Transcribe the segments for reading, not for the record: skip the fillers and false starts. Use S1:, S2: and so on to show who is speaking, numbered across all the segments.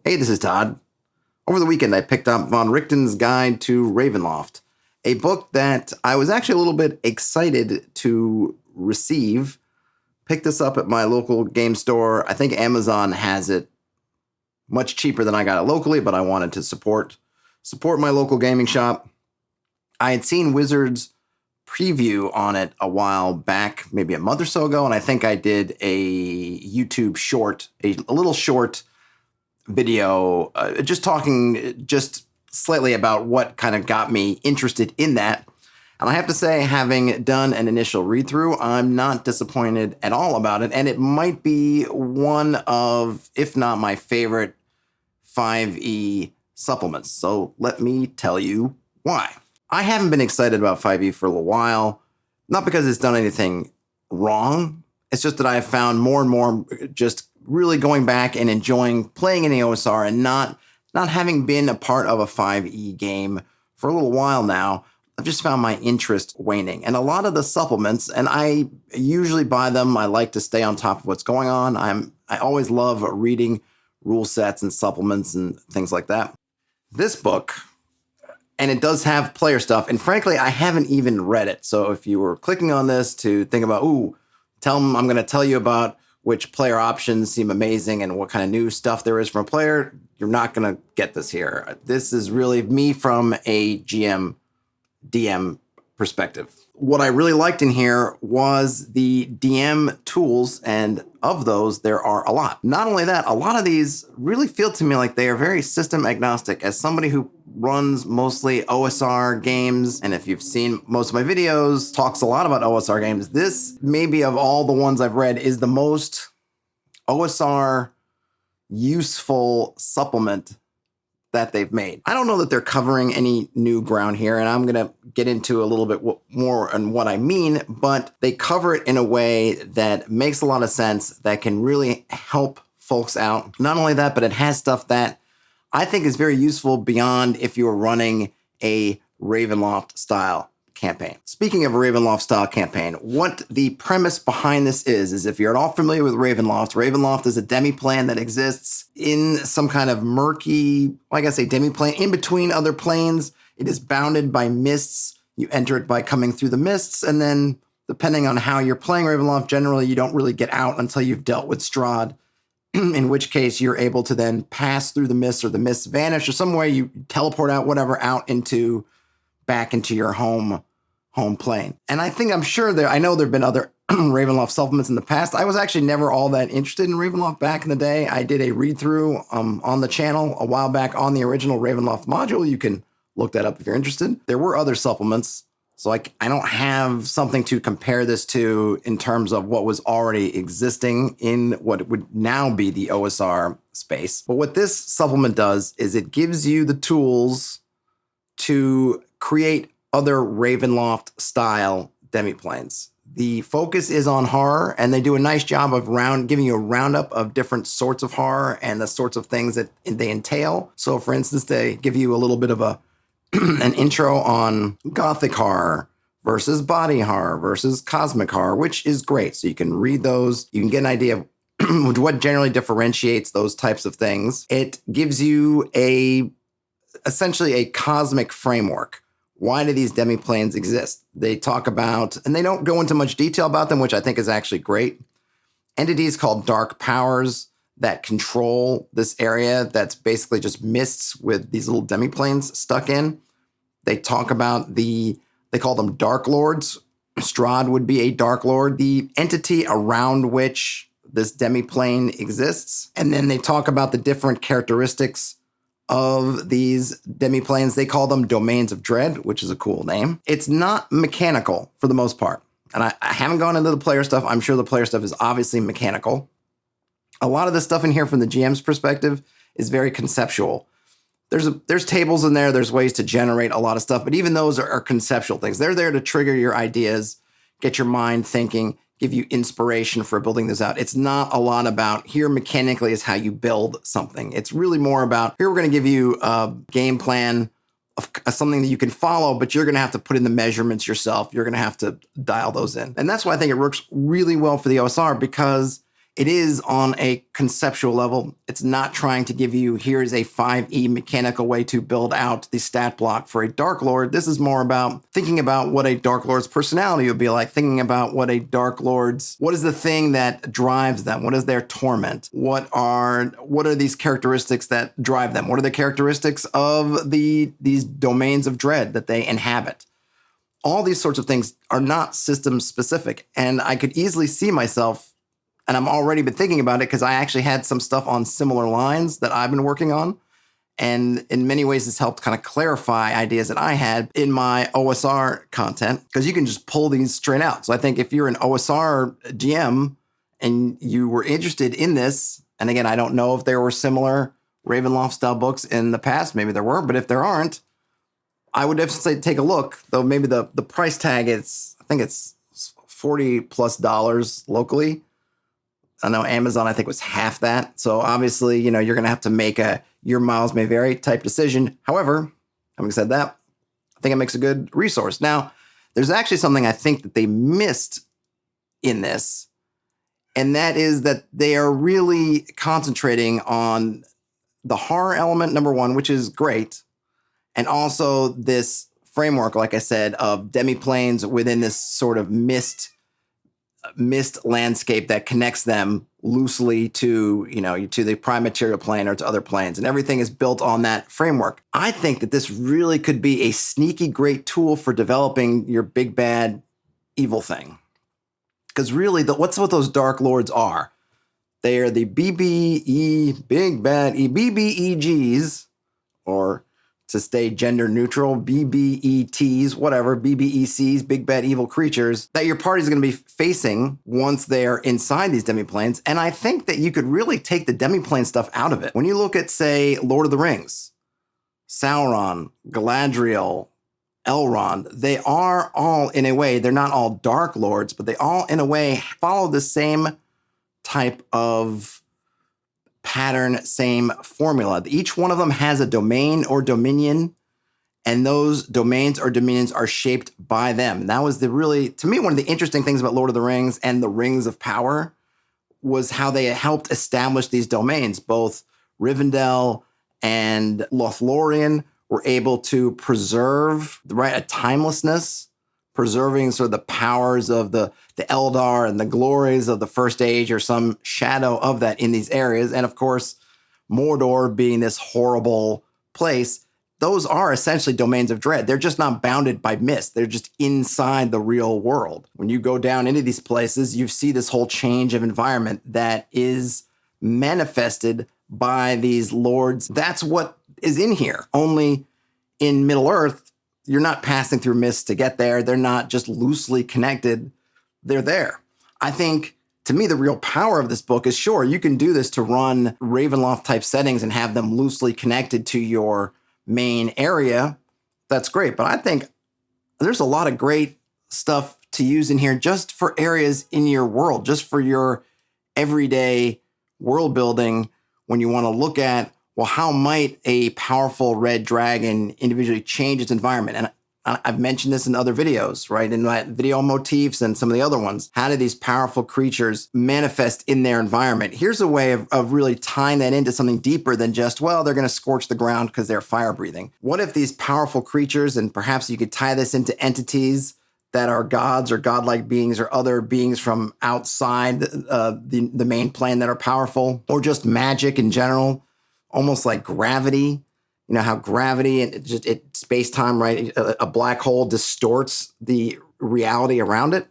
S1: Hey, this is Todd. Over the weekend, I picked up von Richten's Guide to Ravenloft, a book that I was actually a little bit excited to receive. Picked this up at my local game store. I think Amazon has it much cheaper than I got it locally, but I wanted to support my local gaming shop. I had seen Wizards preview on it a while back, maybe a month or so ago, and I think I did a YouTube short, a little short video, just talking just slightly about what kind of got me interested in that. And I have to say, having done an initial read-through, I'm not disappointed at all about it, and it might be one of, if not my favorite, 5e supplements. So let me tell you why. I haven't been excited about 5e for a little while, not because it's done anything wrong. It's just that I have found more and more just really going back and enjoying playing in the OSR and not having been a part of a 5e game for a little while now. I've just found my interest waning. And a lot of the supplements, and I usually buy them, I like to stay on top of what's going on. I always love reading rule sets and supplements and things like that. This book, and it does have player stuff, and frankly, I haven't even read it. So if you were clicking on this to think about, tell them I'm going to tell you about which player options seem amazing and what kind of new stuff there is from a player, you're not going to get this here. This is really me from a GM, DM perspective. What I really liked in here was the DM tools, and of those, there are a lot. Not only that, a lot of these really feel to me like they are very system agnostic. As somebody who runs mostly OSR games, and if you've seen most of my videos, talks a lot about OSR games, this maybe of all the ones I've read is the most OSR useful supplement that they've made. I don't know that they're covering any new ground here, and I'm going to get into a little bit more on what I mean, but they cover it in a way that makes a lot of sense, that can really help folks out. Not only that, but it has stuff that I think is very useful beyond if you're running a Ravenloft style campaign. Speaking of a Ravenloft style campaign, what the premise behind this is if you're at all familiar with Ravenloft is a demi-plane that exists in some kind of murky, like I say, demi-plane in between other planes. It is bounded by mists. You enter it by coming through the mists, and then depending on how you're playing Ravenloft, generally you don't really get out until you've dealt with Strahd, in which case you're able to then pass through the mists, or the mists vanish, or some way you teleport out, whatever, back into your home plane. And I'm sure I know there have been other Ravenloft supplements in the past. I was actually never all that interested in Ravenloft back in the day. I did a read-through on the channel a while back on the original Ravenloft module. You can look that up if you're interested. There were other supplements, so I don't have something to compare this to in terms of what was already existing in what would now be the OSR space. But what this supplement does is it gives you the tools to create other Ravenloft style demiplanes. The focus is on horror, and they do a nice job of giving you a roundup of different sorts of horror and the sorts of things that they entail. So for instance, they give you a little bit of an intro on gothic horror versus body horror versus cosmic horror, which is great. So you can read those. You can get an idea of what generally differentiates those types of things. It gives you essentially a cosmic framework. Why do these demiplanes exist? They talk about, and they don't go into much detail about them, which I think is actually great, entities called dark powers that control this area that's basically just mists with these little demiplanes stuck in. They talk about they call them dark lords. Strahd would be a dark lord, the entity around which this demiplane exists. And then they talk about the different characteristics of these demiplanes. They call them domains of dread, which is a cool name. It's not mechanical for the most part. And I haven't gone into the player stuff. I'm sure the player stuff is obviously mechanical. A lot of the stuff in here from the GM's perspective is very conceptual. There's tables in there. There's ways to generate a lot of stuff, but even those are conceptual things. They're there to trigger your ideas, get your mind thinking, give you inspiration for building this out. It's not a lot about here mechanically is how you build something. It's really more about here we're going to give you a game plan of something that you can follow, but you're going to have to put in the measurements yourself. You're going to have to dial those in. And that's why I think it works really well for the OSR, because It is on a conceptual level. It's not trying to give you, here's a 5e mechanical way to build out the stat block for a Dark Lord. This is more about thinking about what a Dark Lord's personality would be like, thinking about what is the thing that drives them? What is their torment? What are these characteristics that drive them? What are the characteristics of these domains of dread that they inhabit? All these sorts of things are not system specific. And I could easily see myself, and I'm already been thinking about it because I actually had some stuff on similar lines that I've been working on. And in many ways, it's helped kind of clarify ideas that I had in my OSR content, because you can just pull these straight out. So I think if you're an OSR GM and you were interested in this, and again, I don't know if there were similar Ravenloft style books in the past, maybe there were, but if there aren't, I would definitely say take a look, though maybe the price tag I think it's $40+ locally. I know Amazon, I think, was half that. So obviously, you're going to have to make your miles may vary type decision. However, having said that, I think it makes a good resource. Now, there's actually something I think that they missed in this, and that is that they are really concentrating on the horror element, number one, which is great. And also this framework, like I said, of demiplanes within this sort of mist landscape that connects them loosely to the prime material plane or to other planes. And everything is built on that framework. I think that this really could be a sneaky great tool for developing your big bad evil thing. Because really, what's what those Dark Lords are? They are the BBEGs, or to stay gender neutral, BBETs, whatever, BBECs, big bad evil creatures that your party is going to be facing once they're inside these demiplanes. And I think that you could really take the demiplane stuff out of it. When you look at, say, Lord of the Rings, Sauron, Galadriel, Elrond, they are all, in a way, they're not all Dark Lords, but they all, in a way, follow the same type of pattern, same formula. Each one of them has a domain or dominion, and those domains or dominions are shaped by them. And that was to me, one of the interesting things about Lord of the Rings and the Rings of Power was how they helped establish these domains. Both Rivendell and Lothlorien were able to preserve a timelessness, preserving sort of the powers of the Eldar and the glories of the First Age, or some shadow of that in these areas. And of course, Mordor being this horrible place, those are essentially domains of dread. They're just not bounded by mist. They're just inside the real world. When you go down into these places, you see this whole change of environment that is manifested by these lords. That's what is in here. Only in Middle-earth, you're not passing through mist to get there. They're not just loosely connected. They're there. I think, to me, the real power of this book is, sure, you can do this to run Ravenloft type settings and have them loosely connected to your main area. That's great. But I think there's a lot of great stuff to use in here just for areas in your world, just for your everyday world building, when you want to look at, well, how might a powerful red dragon individually change its environment? And I've mentioned this in other videos, right? In my video motifs and some of the other ones. How do these powerful creatures manifest in their environment? Here's a way of really tying that into something deeper than just, well, they're going to scorch the ground because they're fire breathing. What if these powerful creatures, and perhaps you could tie this into entities that are gods or godlike beings or other beings from outside the main plane that are powerful, or just magic in general, almost like gravity. You know how gravity and space-time, right? A black hole distorts the reality around it.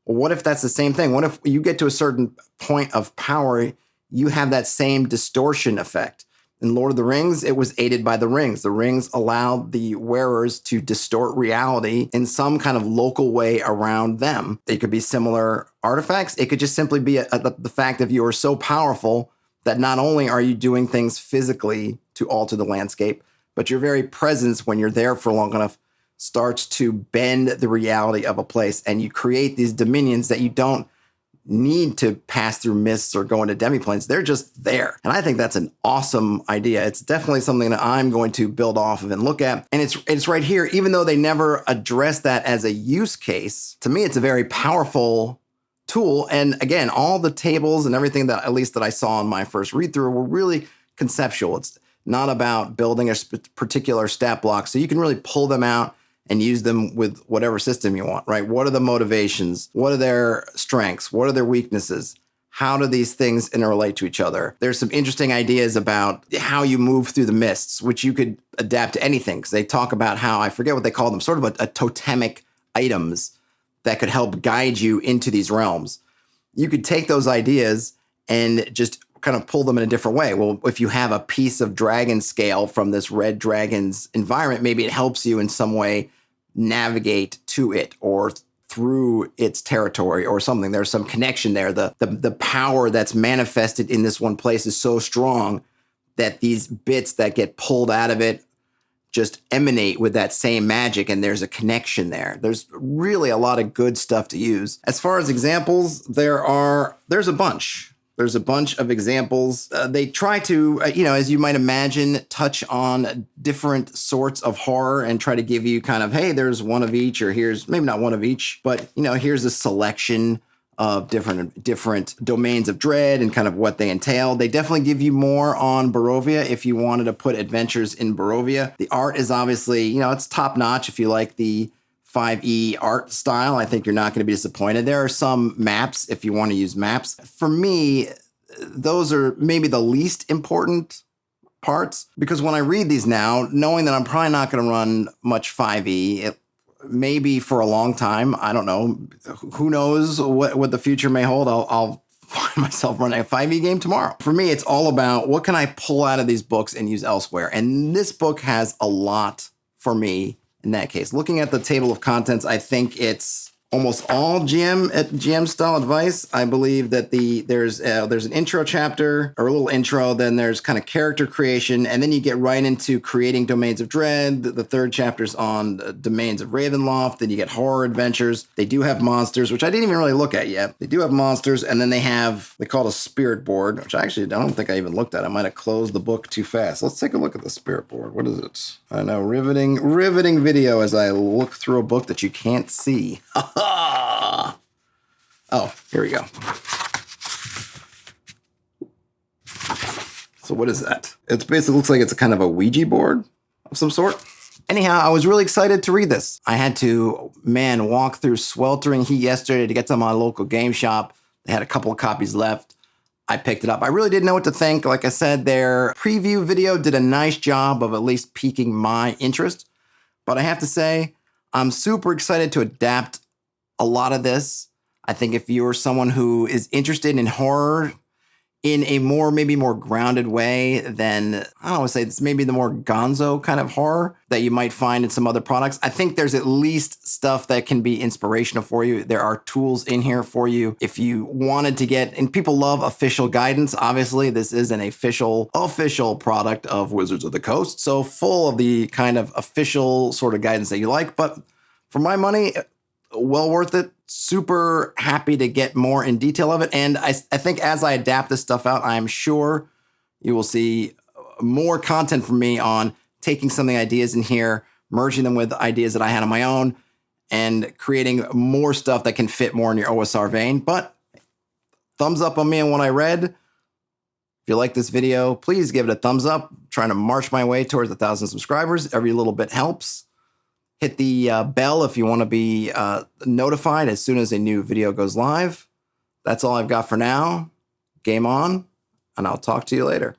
S1: Well, what if that's the same thing? What if you get to a certain point of power, you have that same distortion effect? In Lord of the Rings, it was aided by the rings. The rings allowed the wearers to distort reality in some kind of local way around them. They could be similar artifacts. It could just simply be the fact that you are so powerful that not only are you doing things physically to alter the landscape, but your very presence, when you're there for long enough, starts to bend the reality of a place. And you create these dominions that you don't need to pass through mists or go into demiplanes. They're just there. And I think that's an awesome idea. It's definitely something that I'm going to build off of and look at. And it's right here, even though they never address that as a use case. To me, it's a very powerful tool. And again, all the tables and everything that, at least that I saw in my first read through, were really conceptual. It's not about building a particular stat block. So you can really pull them out and use them with whatever system you want, right? What are the motivations? What are their strengths? What are their weaknesses? How do these things interrelate to each other? There's some interesting ideas about how you move through the mists, which you could adapt to anything. Because they talk about how, I forget what they call them, sort of a totemic items that could help guide you into these realms. You could take those ideas and just kind of pull them in a different way. Well, if you have a piece of dragon scale from this red dragon's environment, maybe it helps you in some way navigate to it or through its territory or something. There's some connection there. The power that's manifested in this one place is so strong that these bits that get pulled out of it just emanate with that same magic, and there's a connection there. There's really a lot of good stuff to use. As far as examples, there's a bunch. There's a bunch of examples. They try to, as you might imagine, touch on different sorts of horror and try to give you kind of, hey, there's one of each, or here's maybe not one of each, but here's a selection of different domains of dread and kind of what they entail. They definitely give you more on Barovia if you wanted to put adventures in Barovia. The art is obviously, it's top notch if you like the 5e art style. I think you're not going to be disappointed. There are some maps if you want to use maps. For me, those are maybe the least important parts, because when I read these now, knowing that I'm probably not going to run much 5e, maybe for a long time, I don't know. Who knows what the future may hold? I'll find myself running a 5e game tomorrow. For me, it's all about what can I pull out of these books and use elsewhere. And this book has a lot for me in that case. Looking at the table of contents, I think it's almost all GM style advice. I believe that there's an intro chapter or a little intro, then there's kind of character creation, and then you get right into creating domains of dread. The third chapter's on domains of Ravenloft. Then you get horror adventures. They do have monsters, which I didn't even really look at yet. They do have monsters, and then they call it a spirit board, which I don't think I even looked at. I might have closed the book too fast. Let's take a look at the spirit board. What is it? I know, riveting video as I look through a book that you can't see. Oh, here we go. So what is that? It basically looks like it's a kind of a Ouija board of some sort. Anyhow, I was really excited to read this. I had to, walk through sweltering heat yesterday to get to my local game shop. They had a couple of copies left. I picked it up. I really didn't know what to think. Like I said, their preview video did a nice job of at least piquing my interest. But I have to say, I'm super excited to adapt a lot of this. I think if you're someone who is interested in horror in a maybe more grounded way than, I don't want to say it's maybe the more gonzo kind of horror that you might find in some other products, I think there's at least stuff that can be inspirational for you. There are tools in here for you if you wanted to get, and people love official guidance. Obviously, this is an official product of Wizards of the Coast, so full of the kind of official sort of guidance that you like. But for my money, well worth it. Super happy to get more in detail of it. And I think as I adapt this stuff out, I'm sure you will see more content from me on taking some of the ideas in here, merging them with ideas that I had on my own, and creating more stuff that can fit more in your OSR vein. But thumbs up on me and what I read. If you like this video, please give it a thumbs up. I'm trying to march my way towards 1,000 subscribers. Every little bit helps. Hit the bell if you want to be notified as soon as a new video goes live. That's all I've got for now. Game on, and I'll talk to you later.